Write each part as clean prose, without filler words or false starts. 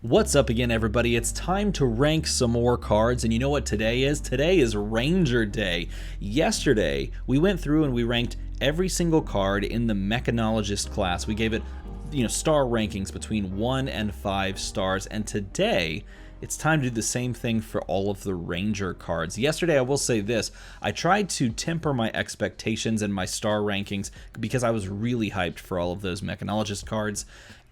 What's up again, everybody? It's time to rank some more cards, and you know what today is? Today is Ranger Day. Yesterday, we went through and we ranked every single card in the Mechanologist class. We gave it, star rankings between 1 and 5 stars, and today, it's time to do the same thing for all of the Ranger cards. Yesterday, I will say this, I tried to temper my expectations and my star rankings because I was really hyped for all of those Mechanologist cards.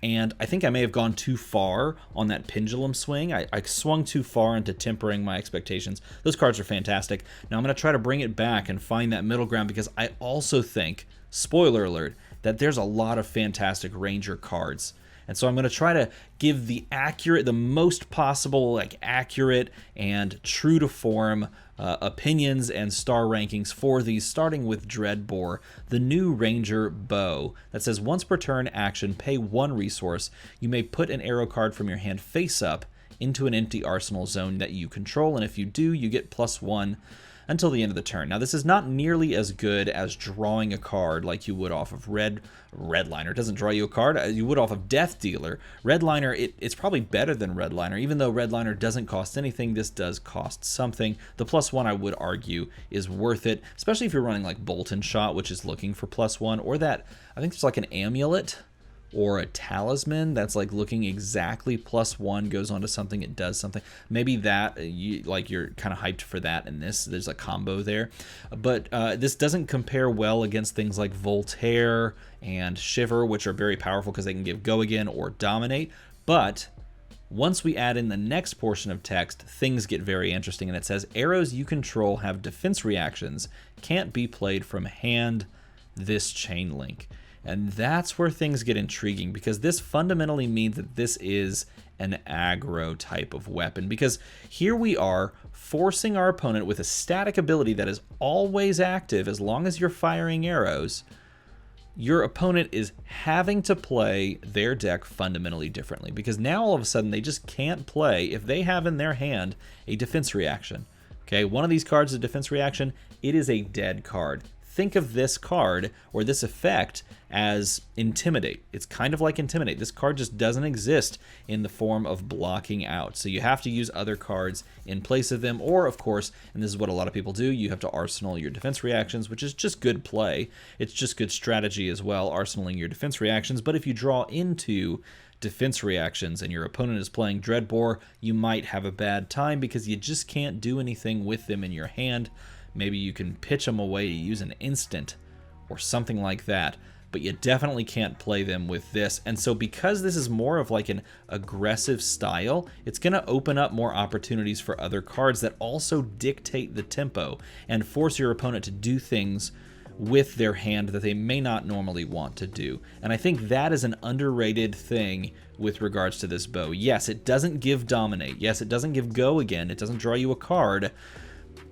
And I think I may have gone too far on that pendulum swing. I swung too far into tempering my expectations. Those cards are fantastic. Now I'm going to try to bring it back and find that middle ground because I also think, spoiler alert, that there's a lot of fantastic Ranger cards. And so I'm going to try to give the most possible, accurate and true to form opinions and star rankings for these, starting with Dreadbore, the new Ranger bow that says once per turn action, pay 1 resource. You may put an arrow card from your hand face up into an empty arsenal zone that you control, and if you do, you get +1 until the end of the turn. Now, this is not nearly as good as drawing a card like you would off of Redliner. It doesn't draw you a card. You would off of Death Dealer. Redliner, it's probably better than Redliner. Even though Redliner doesn't cost anything, this does cost something. The +1, I would argue, is worth it, especially if you're running like Bolt and Shot, which is looking for +1, or that, I think there's like an amulet or a talisman that's like looking exactly +1, goes onto something, it does something. Maybe that you're kind of hyped for that in this. There's a combo there, but this doesn't compare well against things like Voltaire and Shiver, which are very powerful because they can give Go Again or Dominate. But once we add in the next portion of text, things get very interesting, and it says arrows you control have defense reactions, can't be played from hand, this chain link. And that's where things get intriguing, because this fundamentally means that this is an aggro type of weapon, because here we are forcing our opponent with a static ability that is always active as long as you're firing arrows. Your opponent is having to play their deck fundamentally differently, because now all of a sudden they just can't play if they have in their hand a defense reaction. Okay, one of these cards is a defense reaction, it is a dead card. Think of this card or this effect as Intimidate. It's kind of like Intimidate. This card just doesn't exist in the form of blocking out. So you have to use other cards in place of them, or of course, and this is what a lot of people do, you have to arsenal your defense reactions, which is just good play. It's just good strategy as well, arsenaling your defense reactions. But if you draw into defense reactions and your opponent is playing Dreadbore, you might have a bad time because you just can't do anything with them in your hand. Maybe you can pitch them away to use an instant or something like that, but you definitely can't play them with this. And so because this is more of like an aggressive style, it's going to open up more opportunities for other cards that also dictate the tempo and force your opponent to do things with their hand that they may not normally want to do. And I think that is an underrated thing with regards to this bow. Yes, it doesn't give Dominate. Yes, it doesn't give Go Again. It doesn't draw you a card.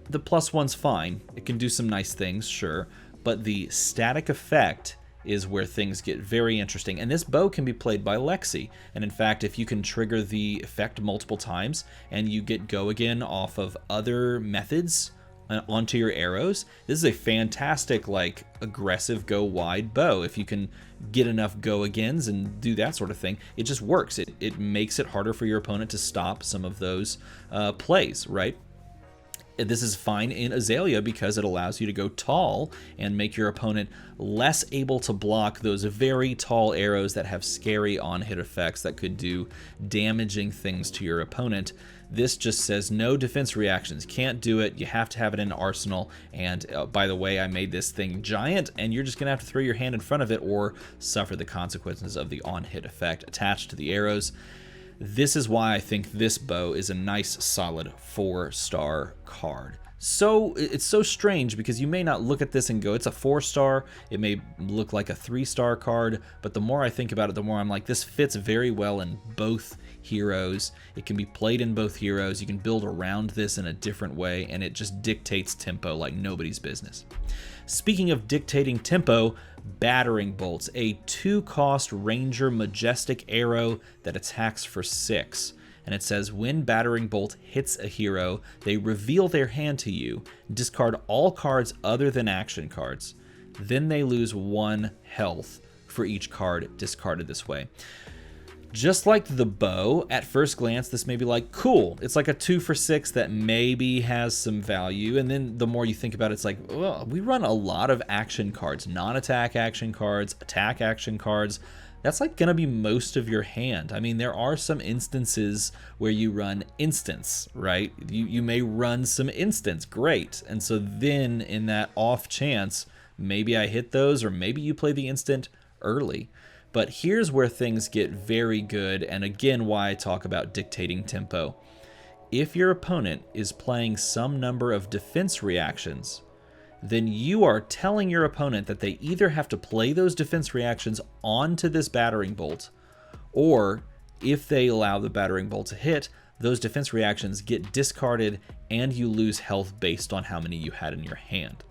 The +1's fine. It can do some nice things, sure, but the static effect is where things get very interesting. And this bow can be played by Lexi. And in fact, if you can trigger the effect multiple times and you get Go Again off of other methods onto your arrows, this is a fantastic, aggressive go wide bow. If you can get enough Go Agains and do that sort of thing, it just works. It makes it harder for your opponent to stop some of those plays, right? This is fine in Azalea because it allows you to go tall and make your opponent less able to block those very tall arrows that have scary on-hit effects that could do damaging things to your opponent. This just says no defense reactions. Can't do it. You have to have it in arsenal. And by the way, I made this thing giant, and you're just going to have to throw your hand in front of it or suffer the consequences of the on-hit effect attached to the arrows. This is why I think this bow is a nice, solid 4-star card. So it's so strange because you may not look at this and go, it's a 4-star. It may look like a 3-star card, but the more I think about it, the more I'm like, this fits very well in both heroes. It can be played in both heroes. You can build around this in a different way, and it just dictates tempo like nobody's business. Speaking of dictating tempo, Battering Bolts, a 2-cost Ranger Majestic arrow that attacks for 6. And it says, when Battering Bolt hits a hero, they reveal their hand to you, discard all cards other than action cards. Then they lose 1 health for each card discarded this way. Just like the bow, at first glance, this may be like, cool, it's like a 2 for 6 that maybe has some value. And then the more you think about it, it's like, well, we run a lot of action cards, non-attack action cards, attack action cards. That's like gonna be most of your hand. I mean, there are some instances where you run instants, right? You may run some instants, great. And so then in that off chance, maybe I hit those, or maybe you play the instant early. But here's where things get very good, and again, why I talk about dictating tempo. If your opponent is playing some number of defense reactions, then you are telling your opponent that they either have to play those defense reactions onto this battering bolt, or if they allow the battering bolt to hit, those defense reactions get discarded and you lose health based on how many you had in your hand.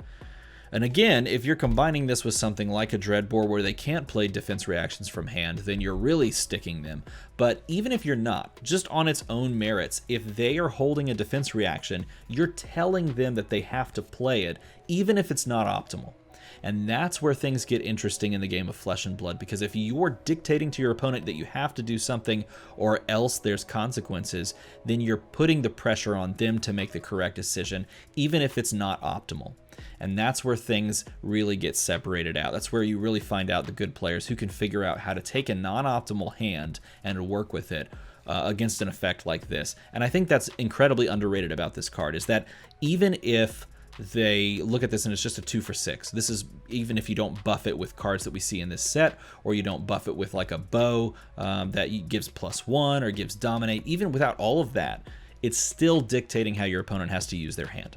And again, if you're combining this with something like a Dreadbore where they can't play defense reactions from hand, then you're really sticking them. But even if you're not, just on its own merits, if they are holding a defense reaction, you're telling them that they have to play it, even if it's not optimal. And that's where things get interesting in the game of Flesh and Blood, because if you're dictating to your opponent that you have to do something or else there's consequences, then you're putting the pressure on them to make the correct decision, even if it's not optimal. And that's where things really get separated out. That's where you really find out the good players who can figure out how to take a non-optimal hand and work with it against an effect like this. And I think that's incredibly underrated about this card, is that even if they look at this and it's just a 2 for 6. This is even if you don't buff it with cards that we see in this set, or you don't buff it with like a bow that gives +1 or gives dominate. Even without all of that, it's still dictating how your opponent has to use their hand.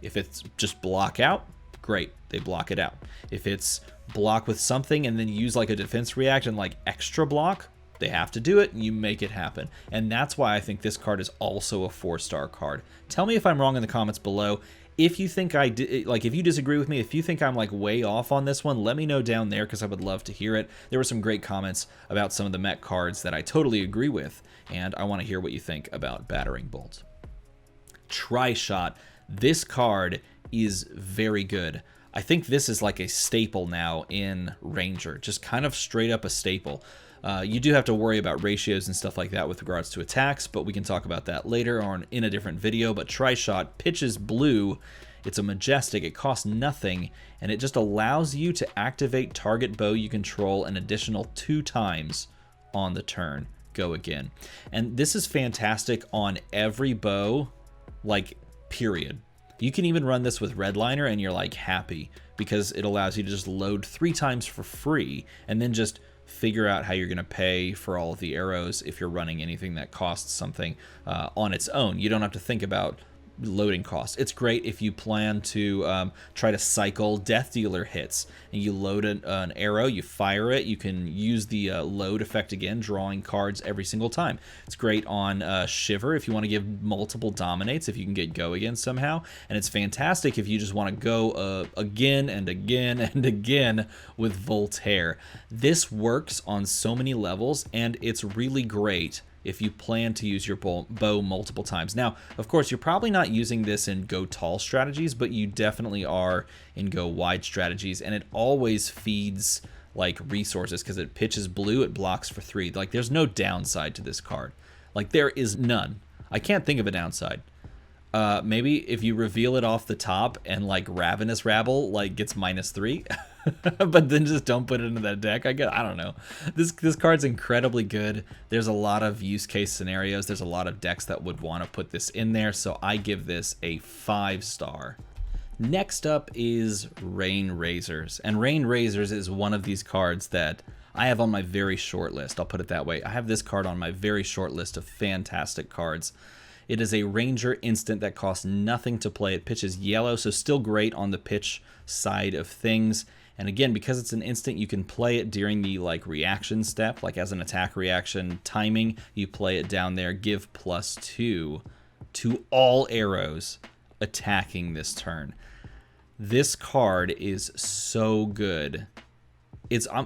If it's just block out, great, they block it out. If it's block with something and then use like a defense reaction like extra block, they have to do it and you make it happen. And that's why I think this card is also a 4-star card. Tell me if I'm wrong in the comments below. If you think if you disagree with me, if you think I'm like way off on this one, let me know down there, because I would love to hear it. There were some great comments about some of the mech cards that I totally agree with, and I want to hear what you think about Battering Bolt. Tri-Shot. This card is very good. I think this is like a staple now in Ranger, just kind of straight up a staple. You do have to worry about ratios and stuff like that with regards to attacks, but we can talk about that later or in a different video. But Tri-Shot pitches blue. It's a majestic, it costs nothing, and it just allows you to activate target bow you control an additional 2 times on the turn. Go again. And this is fantastic on every bow, like, period. You can even run this with Redliner and you're like happy, because it allows you to just load 3 times for free and then just figure out how you're going to pay for all of the arrows if you're running anything that costs something on its own. You don't have to think about loading costs. It's great if you plan to try to cycle Death Dealer hits, and you load an arrow, you fire it, you can use the load effect again, drawing cards every single time. It's great on Shiver if you want to give multiple dominates, if you can get go again somehow, and it's fantastic if you just want to go again and again and again with Voltaire. This works on so many levels, and it's really great if you plan to use your bow multiple times. Now, of course, you're probably not using this in go tall strategies, but you definitely are in go wide strategies, and it always feeds like resources because it pitches blue, it blocks for 3. Like, there's no downside to this card. Like, there is none. I can't think of a downside. Maybe if you reveal it off the top and like Ravenous Rabble like gets -3, but then just don't put it into that deck. I don't know. This card's incredibly good. There's a lot of use case scenarios. There's a lot of decks that would want to put this in there, so I give this a 5-star. Next up is Rain Razors, and Rain Razors is one of these cards that I have on my very short list. I'll put it that way. I have this card on my very short list of fantastic cards. It is a Ranger instant that costs nothing to play. It pitches yellow, so still great on the pitch side of things. And again, because it's an instant, you can play it during the like reaction step, like as an attack reaction timing. You play it down there, give +2 to all arrows attacking this turn. This card is so good.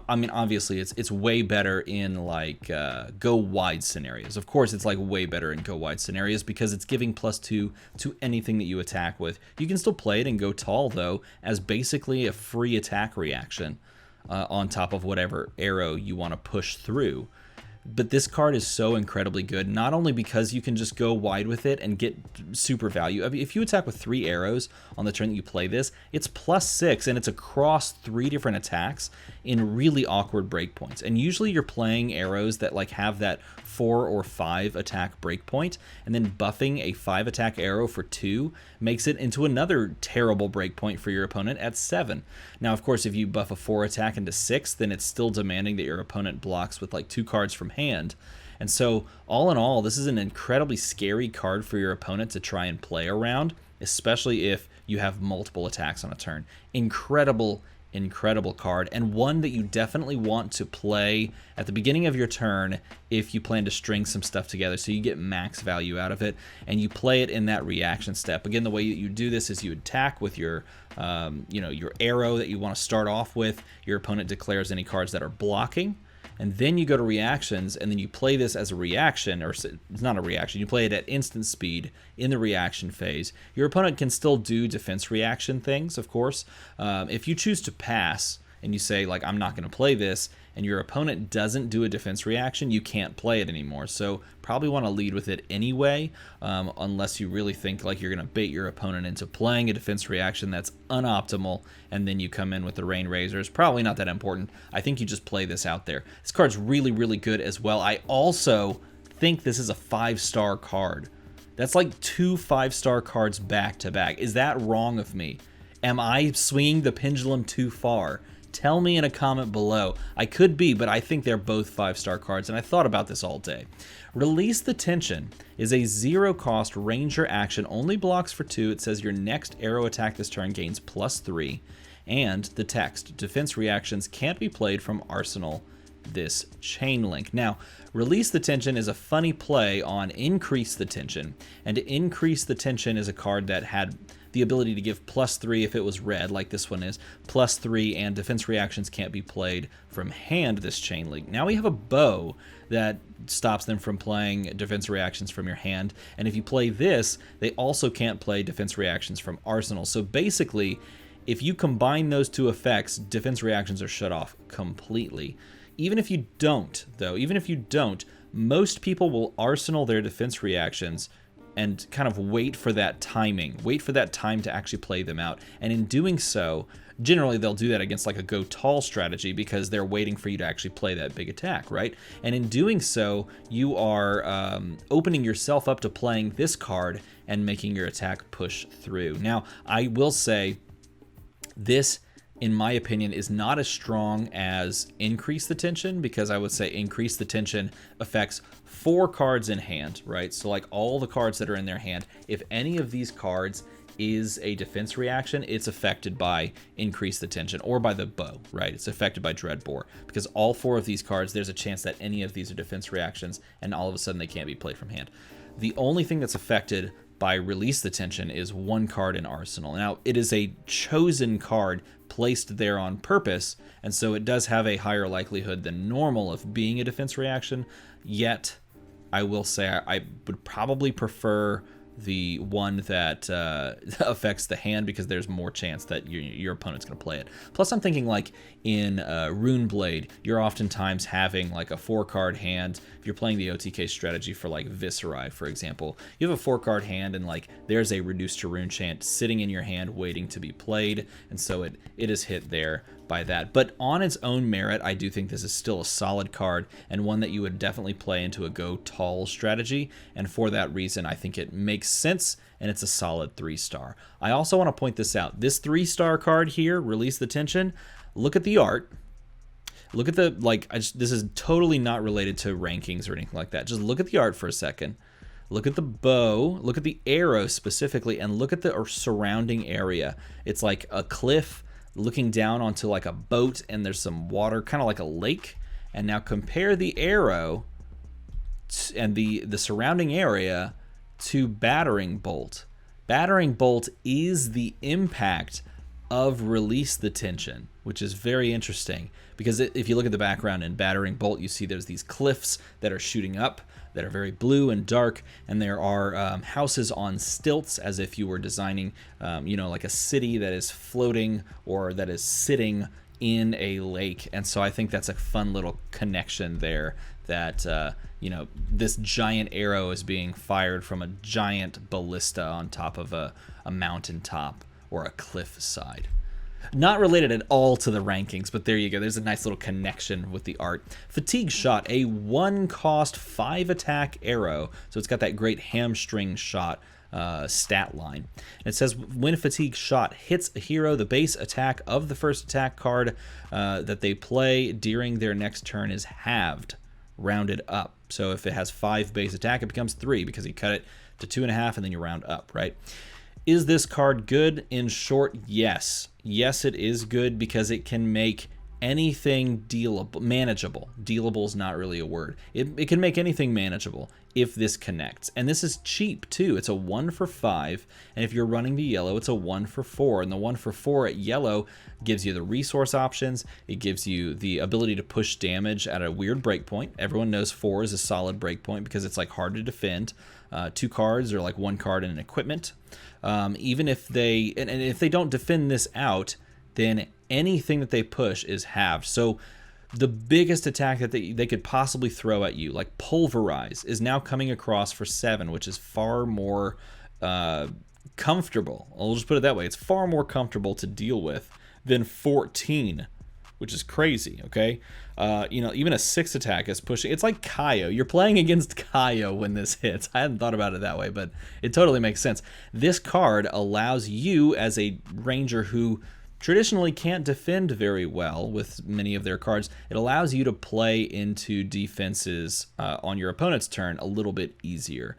I mean, obviously, it's way better in like go wide scenarios. Of course, it's like way better in go wide scenarios because it's giving +2 to anything that you attack with. You can still play it in go tall though, as basically a free attack reaction on top of whatever arrow you want to push through. But this card is so incredibly good, not only because you can just go wide with it and get super value. I mean, if you attack with 3 arrows on the turn that you play this, it's +6, and it's across 3 different attacks in really awkward breakpoints. And usually you're playing arrows that like have that 4 or 5 attack breakpoint, and then buffing a 5 attack arrow for 2 makes it into another terrible breakpoint for your opponent at 7. Now, of course, if you buff a 4 attack into 6, then it's still demanding that your opponent blocks with like 2 cards from hand. And so, all in all, this is an incredibly scary card for your opponent to try and play around, especially if you have multiple attacks on a turn. Incredible card, and one that you definitely want to play at the beginning of your turn if you plan to string some stuff together so you get max value out of it, and you play it in that reaction step. Again, the way that you do this is you attack with your your arrow that you want to start off with. Your opponent declares any cards that are blocking, and then you go to reactions, and then you play this as a reaction, or it's not a reaction, you play it at instant speed in the reaction phase. Your opponent can still do defense reaction things, of course. If you choose to pass, and you say, like, I'm not going to play this, and your opponent doesn't do a defense reaction, you can't play it anymore. So probably want to lead with it anyway, unless you really think like you're going to bait your opponent into playing a defense reaction that's unoptimal, and then you come in with the Rain Razors. Probably not that important. I think you just play this out there. This card's really, really good as well. I also think this is a 5-star card. That's like 2 5-star cards back to back. Is that wrong of me? Am I swinging the pendulum too far? Tell me in a comment below. I could be, but I think they're both 5-star cards, and I thought about this all day. Release the Tension is a 0-cost ranger action, only blocks for 2. It says your next arrow attack this turn gains +3, and the text, defense reactions can't be played from Arsenal this chain link. Now, Release the Tension is a funny play on Increase the Tension, and Increase the Tension is a card that had the ability to give +3 if it was red, like this one is, +3, and defense reactions can't be played from hand this chain link. Now we have a bow that stops them from playing defense reactions from your hand, and if you play this, they also can't play defense reactions from Arsenal. So basically, if you combine those 2 effects, defense reactions are shut off completely. Even if you don't, though, most people will Arsenal their defense reactions and kind of wait for that time to actually play them out. And in doing so, generally they'll do that against like a go tall strategy because they're waiting for you to actually play that big attack, right? And in doing so, you are opening yourself up to playing this card and making your attack push through. Now, I will say this, in my opinion, is not as strong as Increase the Tension, because I would say Increase the Tension affects 4 cards in hand, right? So like all the cards that are in their hand, if any of these cards is a defense reaction, it's affected by Increase the Tension, or by the bow, right? It's affected by Dreadbore, because all 4 of these cards, there's a chance that any of these are defense reactions, and all of a sudden they can't be played from hand. The only thing that's affected by Release the Tension is 1 card in Arsenal. Now, it is a chosen card placed there on purpose, and so it does have a higher likelihood than normal of being a defense reaction, yet I will say I would probably prefer the one that affects the hand, because there's more chance that your opponent's going to play it. Plus, I'm thinking like in Runeblade, you're oftentimes having like a 4-card hand. If you're playing the OTK strategy for like Viscerai, for example, you have a 4-card hand, and like there's a Reduced to Rune chant sitting in your hand waiting to be played, and so it is hit there by that. But on its own merit, I do think this is still a solid card, and one that you would definitely play into a go tall strategy, and for that reason I think it makes sense, and it's a solid 3-star. I also want to point this out. This 3-star card here, Release the Tension, look at the art. Look at the, like, this is totally not related to rankings or anything like that. Just look at the art for a second. Look at the bow, look at the arrow specifically, and look at the surrounding area. It's like a cliff looking down onto like a boat, and there's some water, kind of like a lake. And now compare the arrow and the surrounding area to Battering Bolt. Battering Bolt is the impact of Release the Tension, which is very interesting, because if you look at the background in Battering Bolt, you see there's these cliffs that are shooting up that are very blue and dark, and there are houses on stilts, as if you were designing like a city that is floating or that is sitting in a lake. And so I think that's a fun little connection there that this giant arrow is being fired from a giant ballista on top of a mountain top or a cliff side. Not related at all to the rankings, but there you go. There's a nice little connection with the art. Fatigue Shot, a 1-cost 5-attack arrow. So it's got that great hamstring shot stat line. And it says when Fatigue Shot hits a hero, the base attack of the first attack card that they play during their next turn is halved, rounded up. So if it has 5 base attack, it becomes 3 because you cut it to 2.5 and then you round up, right? Is this card good? In short, yes. Yes, it is good because it can make anything dealable, manageable. Dealable is not really a word. It can make anything manageable if this connects. And this is cheap too. It's a 1 for 5. And if you're running the yellow, it's a 1 for 4. And the 1 for 4 at yellow gives you the resource options. It gives you the ability to push damage at a weird breakpoint. Everyone knows 4 is a solid breakpoint because it's like hard to defend. 2 cards or like 1 card in an equipment. Even if they, and if they don't defend this out, then anything that they push is halved. So the biggest attack that they could possibly throw at you, like Pulverize, is now coming across for 7, which is far more comfortable. I'll just put it that way. It's far more comfortable to deal with than 14, which is crazy, okay? Even a 6 attack is pushing. It's like Kaio. You're playing against Kaio when this hits. I hadn't thought about it that way, but it totally makes sense. This card allows you as a ranger who traditionally can't defend very well with many of their cards. It allows you to play into defenses on your opponent's turn a little bit easier,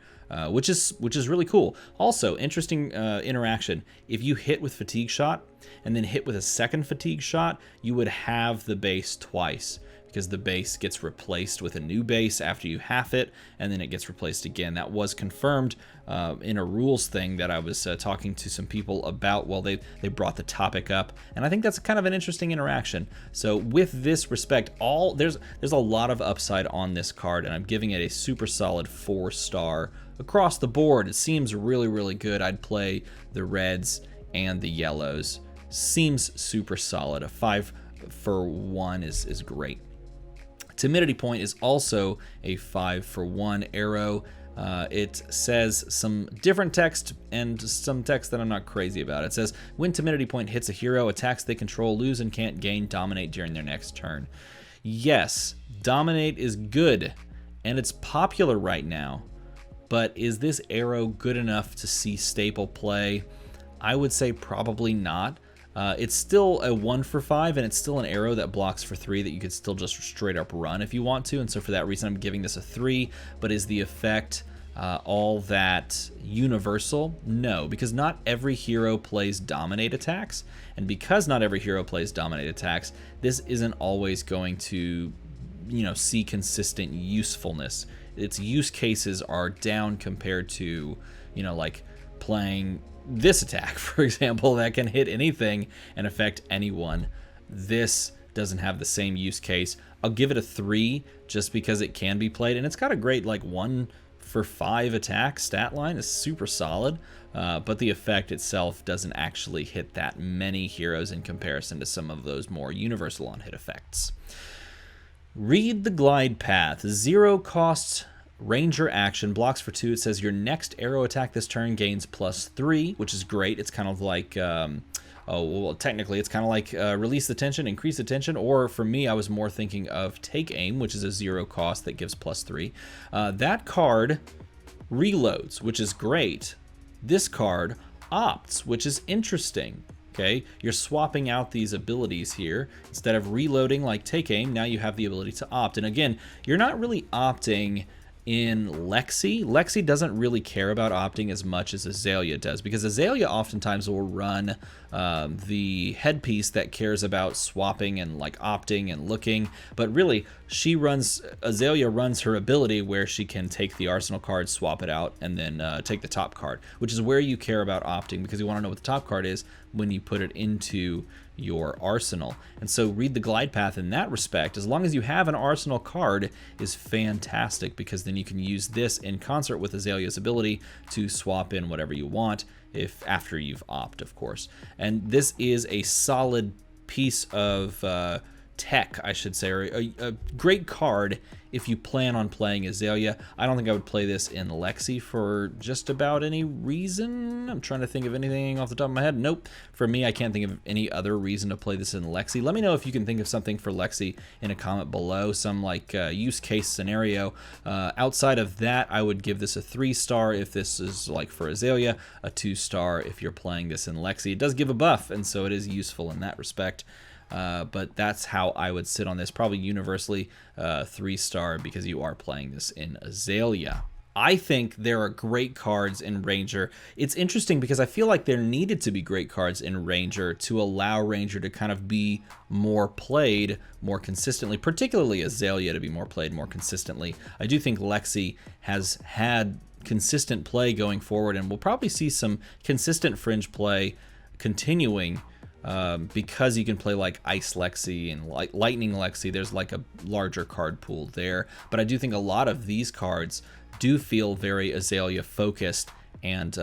which is really cool. Also, interesting interaction. If you hit with Fatigue Shot and then hit with a second Fatigue Shot, you would have the base twice, because the base gets replaced with a new base after you half it, and then it gets replaced again. That was confirmed in a rules thing that I was talking to some people about while they brought the topic up, and I think that's kind of an interesting interaction. So with this respect, there's a lot of upside on this card, and I'm giving it a super solid 4-star across the board. It seems really, really good. I'd play the reds and the yellows. Seems super solid. A 5 for 1 is great. Timidity Point is also a 5 for 1 arrow. It says some different text and some text that I'm not crazy about. It says, when Timidity Point hits a hero, attacks they control lose and can't gain Dominate during their next turn. Yes, Dominate is good, and it's popular right now. But is this arrow good enough to see staple play? I would say probably not. It's still a 1 for 5, and it's still an arrow that blocks for 3 that you could still just straight up run if you want to, and so for that reason I'm giving this a 3. But is the effect all that universal? No, because not every hero plays Dominate attacks, and because not every hero plays Dominate attacks, this isn't always going to, see consistent usefulness. Its use cases are down compared to, like playing this attack, for example, that can hit anything and affect anyone. This doesn't have the same use case. I'll give it a 3 just because it can be played, and it's got a great 1 for 5 attack stat line. Is super solid, but the effect itself doesn't actually hit that many heroes in comparison to some of those more universal on hit effects. Read the Glide Path. 0 cost Ranger action, blocks for 2. It says your next arrow attack this turn gains +3, which is great. It's kind of like, technically it's kind of like release the tension, increase the tension, or for me, I was more thinking of Take Aim, which is a 0 cost that gives +3. That card reloads, which is great. This card opts, which is interesting. Okay, you're swapping out these abilities here. Instead of reloading like Take Aim, now you have the ability to opt. And again, you're not really opting in Lexi. Lexi doesn't really care about opting as much as Azalea does, because Azalea oftentimes will run the headpiece that cares about swapping and opting and looking, but really Azalea runs her ability where she can take the arsenal card, swap it out, and then take the top card, which is where you care about opting, because you want to know what the top card is when you put it into your arsenal. And so Read the Glide Path in that respect, as long as you have an arsenal card, is fantastic, because then you can use this in concert with Azalea's ability to swap in whatever you want, if after you've opt, of course. And this is a solid piece of tech, I should say, or a great card if you plan on playing Azalea. I don't think I would play this in Lexi for just about any reason. I'm trying to think of anything off the top of my head. Nope. For me, I can't think of any other reason to play this in Lexi. Let me know if you can think of something for Lexi in a comment below, some like use case scenario. Outside of that, I would give this a 3-star if this is like for Azalea, a 2-star if you're playing this in Lexi. It does give a buff, and so it is useful in that respect. But that's how I would sit on this. Probably universally 3-star because you are playing this in Azalea. I think there are great cards in Ranger. It's interesting because I feel like there needed to be great cards in Ranger to allow Ranger to kind of be more played more consistently, particularly Azalea to be more played more consistently. I do think Lexi has had consistent play going forward, and we'll probably see some consistent fringe play continuing. Because you can play like Ice Lexi and Lightning Lexi, there's like a larger card pool there. But I do think a lot of these cards do feel very Azalea focused and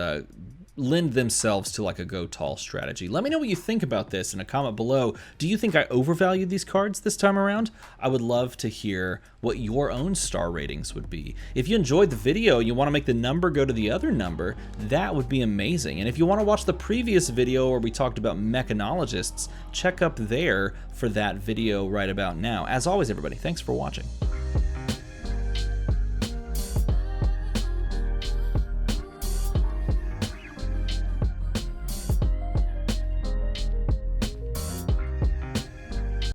lend themselves to like a go tall strategy. Let me know what you think about this in a comment below. Do you think I overvalued these cards this time around? I would love to hear what your own star ratings would be. If you enjoyed the video and you want to make the number go to the other number, that would be amazing. And if you want to watch the previous video where we talked about mechanologists, check up there for that video right about now. As always, everybody, thanks for watching.